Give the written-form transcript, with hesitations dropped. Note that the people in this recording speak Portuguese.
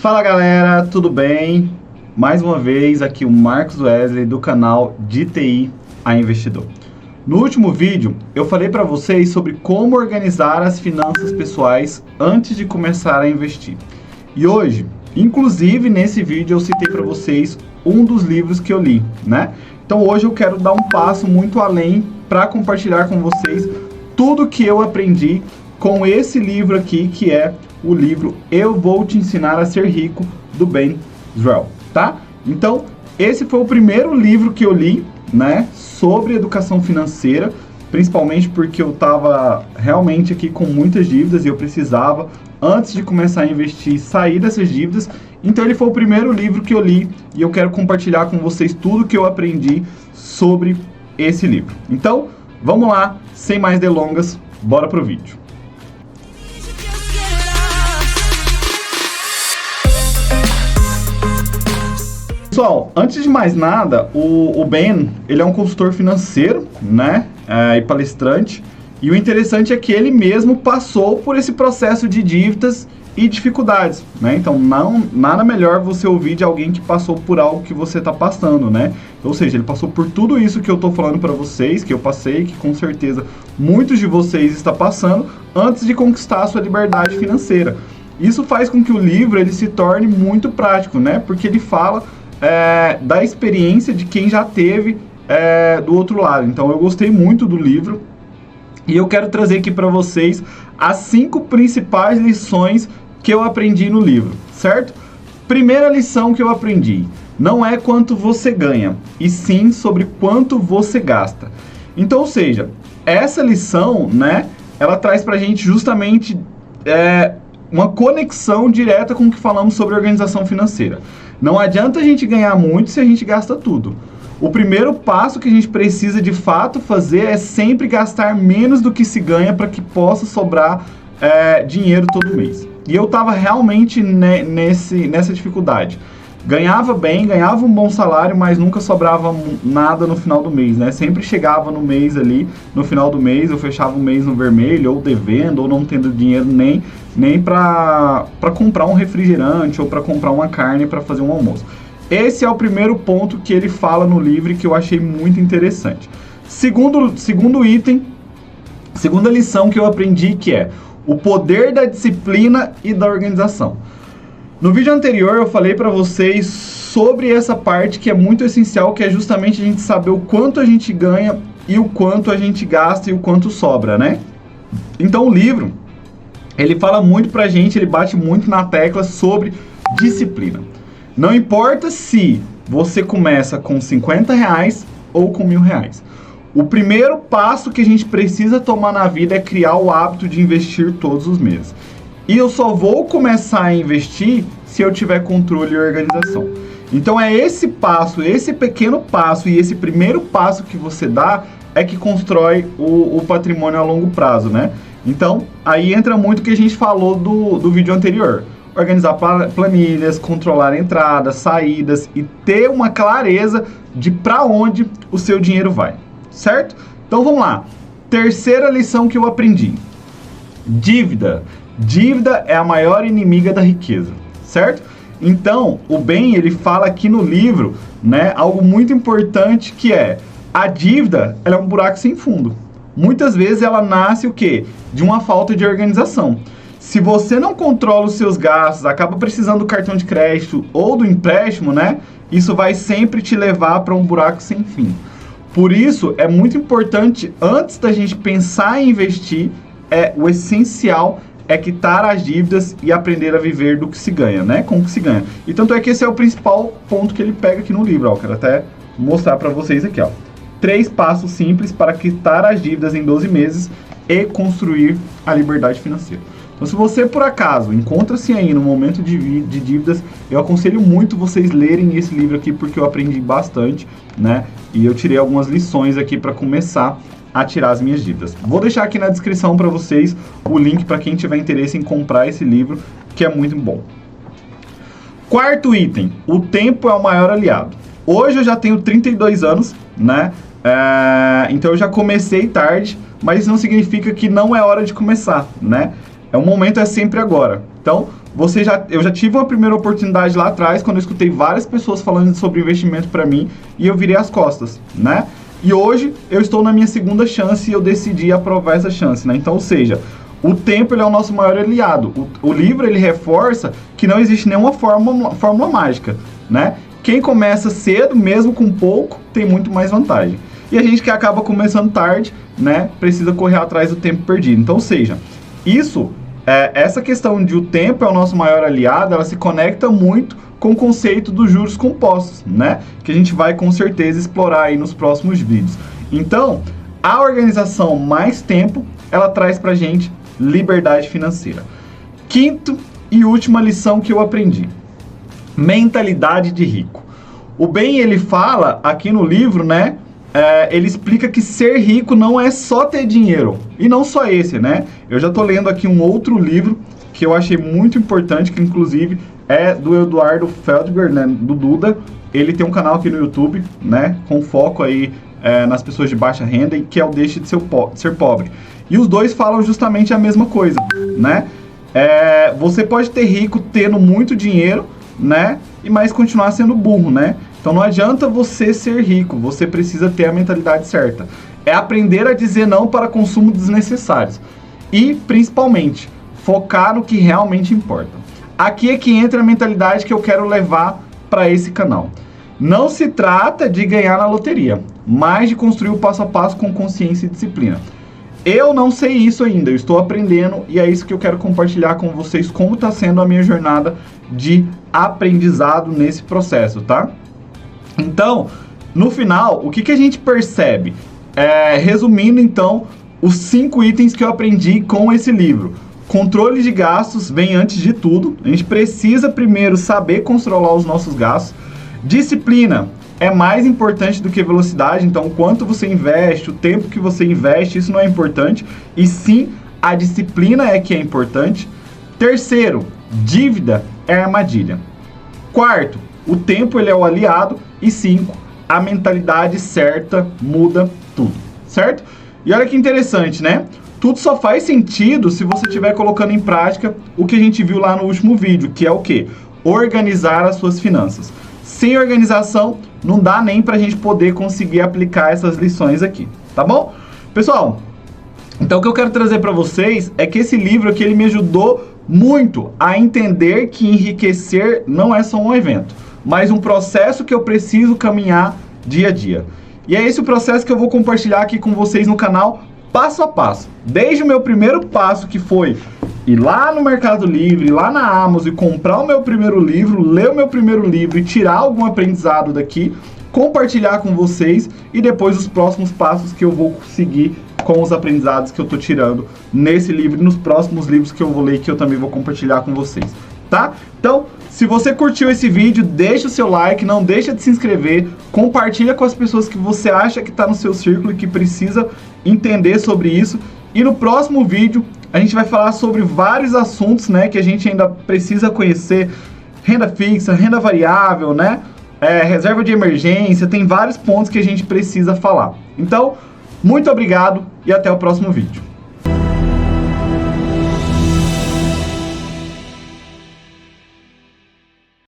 Fala galera, tudo bem? Mais uma vez aqui o Marcos Wesley do canal de TI a Investidor. No último vídeo eu falei para vocês sobre como organizar as finanças pessoais antes de começar a investir. E hoje, inclusive nesse vídeo eu citei para vocês um dos livros que eu li, né? Então hoje eu quero dar um passo muito além para compartilhar com vocês tudo que eu aprendi com esse livro aqui, que é o livro Eu Vou Te Ensinar a Ser Rico, do Ben Graham, tá? Então, esse foi o primeiro livro que eu li, né, sobre educação financeira, principalmente porque eu estava realmente aqui com muitas dívidas e eu precisava, antes de começar a investir, sair dessas dívidas. Então, ele foi o primeiro livro que eu li e eu quero compartilhar com vocês tudo que eu aprendi sobre esse livro. Então, vamos lá, sem mais delongas, bora pro vídeo. Pessoal, antes de mais nada, o Ben, ele é um consultor financeiro, né, e palestrante, e o interessante é que ele mesmo passou por esse processo de dívidas e dificuldades, né, então nada melhor você ouvir de alguém que passou por algo que você está passando, né, ou seja, ele passou por tudo isso que eu estou falando para vocês, que eu passei, que com certeza muitos de vocês estão passando, antes de conquistar a sua liberdade financeira. Isso faz com que o livro ele se torne muito prático, né, porque ele fala da experiência de quem já teve do outro lado. Então eu gostei muito do livro e eu quero trazer aqui para vocês as 5 principais lições que eu aprendi no livro, certo? Primeira lição que eu aprendi: não é quanto você ganha, e sim sobre quanto você gasta. Então, ou seja, essa lição, né, ela traz pra gente justamente uma conexão direta com o que falamos sobre organização financeira. Não adianta a gente ganhar muito se a gente gasta tudo. O primeiro passo que a gente precisa de fato fazer é sempre gastar menos do que se ganha para que possa sobrar dinheiro todo mês. E eu estava realmente nessa dificuldade. Ganhava bem, ganhava um bom salário, mas nunca sobrava nada no final do mês, né? Sempre chegava no mês ali, no final do mês, eu fechava o mês no vermelho, ou devendo, ou não tendo dinheiro nem para comprar um refrigerante, ou para comprar uma carne para fazer um almoço. Esse é o primeiro ponto que ele fala no livro, que eu achei muito interessante. Segundo item, segunda lição que eu aprendi, que é o poder da disciplina e da organização. No vídeo anterior eu falei para vocês sobre essa parte que é muito essencial, que é justamente a gente saber o quanto a gente ganha e o quanto a gente gasta e o quanto sobra, né? Então o livro, ele fala muito pra gente, ele bate muito na tecla sobre disciplina. Não importa se você começa com R$50 ou com R$1.000. O primeiro passo que a gente precisa tomar na vida é criar o hábito de investir todos os meses. E eu só vou começar a investir se eu tiver controle e organização. Então é esse passo, esse pequeno passo e esse primeiro passo que você dá é que constrói o patrimônio a longo prazo, né? Então aí entra muito o que a gente falou do vídeo anterior. Organizar planilhas, controlar entradas, saídas e ter uma clareza de para onde o seu dinheiro vai, certo? Então vamos lá. Terceira lição que eu aprendi: dívida. Dívida é a maior inimiga da riqueza, certo? Então, o Ben, ele fala aqui no livro, né, algo muito importante, que é a dívida, ela é um buraco sem fundo. Muitas vezes ela nasce o quê? De uma falta de organização. Se você não controla os seus gastos, acaba precisando do cartão de crédito ou do empréstimo, né? Isso vai sempre te levar para um buraco sem fim. Por isso, é muito importante, antes da gente pensar em investir, o essencial é quitar as dívidas e aprender a viver do que se ganha, né? Com o que se ganha. E tanto é que esse é o principal ponto que ele pega aqui no livro, ó. Quero até mostrar para vocês aqui, ó. 3 passos simples para quitar as dívidas em 12 meses e construir a liberdade financeira. Então, se você, por acaso, encontra-se aí no momento de dívidas, eu aconselho muito vocês lerem esse livro aqui, porque eu aprendi bastante, né? E eu tirei algumas lições aqui para começar a tirar as minhas dívidas. Vou deixar aqui na descrição para vocês o link para quem tiver interesse em comprar esse livro, que é muito bom. Quarto item: o tempo é o maior aliado. Hoje eu já tenho 32 anos, né? Então eu já comecei tarde, mas isso não significa que não é hora de começar, né? O momento é sempre agora. Então, eu já tive uma primeira oportunidade lá atrás, quando eu escutei várias pessoas falando sobre investimento para mim, e eu virei as costas, né? E hoje eu estou na minha segunda chance e eu decidi aprovar essa chance, né? Então, ou seja, o tempo ele é o nosso maior aliado. O livro ele reforça que não existe nenhuma fórmula mágica, né? Quem começa cedo, mesmo com pouco, tem muito mais vantagem. E a gente que acaba começando tarde, né, precisa correr atrás do tempo perdido. Então, ou seja, essa questão de o tempo é o nosso maior aliado, ela se conecta muito com o conceito dos juros compostos, né? Que a gente vai com certeza explorar aí nos próximos vídeos. Então, a organização mais tempo, ela traz pra gente liberdade financeira. Quinto e última lição que eu aprendi: mentalidade de rico. O Ben, ele fala aqui no livro, né? Ele explica que ser rico não é só ter dinheiro. E não só esse, né? Eu já tô lendo aqui um outro livro que eu achei muito importante, que inclusive é do Eduardo Feldberg, né? Do Duda. Ele tem um canal aqui no YouTube, né? Com foco aí nas pessoas de baixa renda, e que é o Deixe de Ser Pobre. E os dois falam justamente a mesma coisa, né? Você pode ter rico tendo muito dinheiro, né? Mas continuar sendo burro, né? Então não adianta você ser rico, você precisa ter a mentalidade certa. É aprender a dizer não para consumo desnecessários. E, principalmente, focar no que realmente importa. Aqui é que entra a mentalidade que eu quero levar para esse canal. Não se trata de ganhar na loteria, mas de construir o passo a passo com consciência e disciplina. Eu não sei isso ainda, eu estou aprendendo e é isso que eu quero compartilhar com vocês, como está sendo a minha jornada de aprendizado nesse processo, tá? Então, no final, o que a gente percebe? Resumindo, então, os 5 itens que eu aprendi com esse livro. Controle de gastos vem antes de tudo. A gente precisa primeiro saber controlar os nossos gastos. Disciplina é mais importante do que velocidade. Então, o quanto você investe, o tempo que você investe, isso não é importante. E sim, a disciplina é que é importante. Terceiro, dívida é armadilha. Quarto, o tempo ele é o aliado. E 5, a mentalidade certa muda tudo, certo? E olha que interessante, né? Tudo só faz sentido se você estiver colocando em prática o que a gente viu lá no último vídeo, que é o quê? Organizar as suas finanças. Sem organização, não dá nem pra gente poder conseguir aplicar essas lições aqui, tá bom? Pessoal, então o que eu quero trazer pra vocês é que esse livro aqui, ele me ajudou muito a entender que enriquecer não é só um evento, mas um processo que eu preciso caminhar dia a dia. E é esse o processo que eu vou compartilhar aqui com vocês no canal, passo a passo. Desde o meu primeiro passo, que foi ir lá no Mercado Livre, lá na Amazon e comprar o meu primeiro livro, ler o meu primeiro livro e tirar algum aprendizado daqui, compartilhar com vocês, e depois os próximos passos que eu vou seguir com os aprendizados que eu tô tirando nesse livro e nos próximos livros que eu vou ler, que eu também vou compartilhar com vocês, tá? Então, se você curtiu esse vídeo, deixa o seu like, não deixa de se inscrever, compartilha com as pessoas que você acha que está no seu círculo e que precisa entender sobre isso. E no próximo vídeo a gente vai falar sobre vários assuntos, né, que a gente ainda precisa conhecer: renda fixa, renda variável, né, reserva de emergência. Tem vários pontos que a gente precisa falar. Então, muito obrigado e até o próximo vídeo.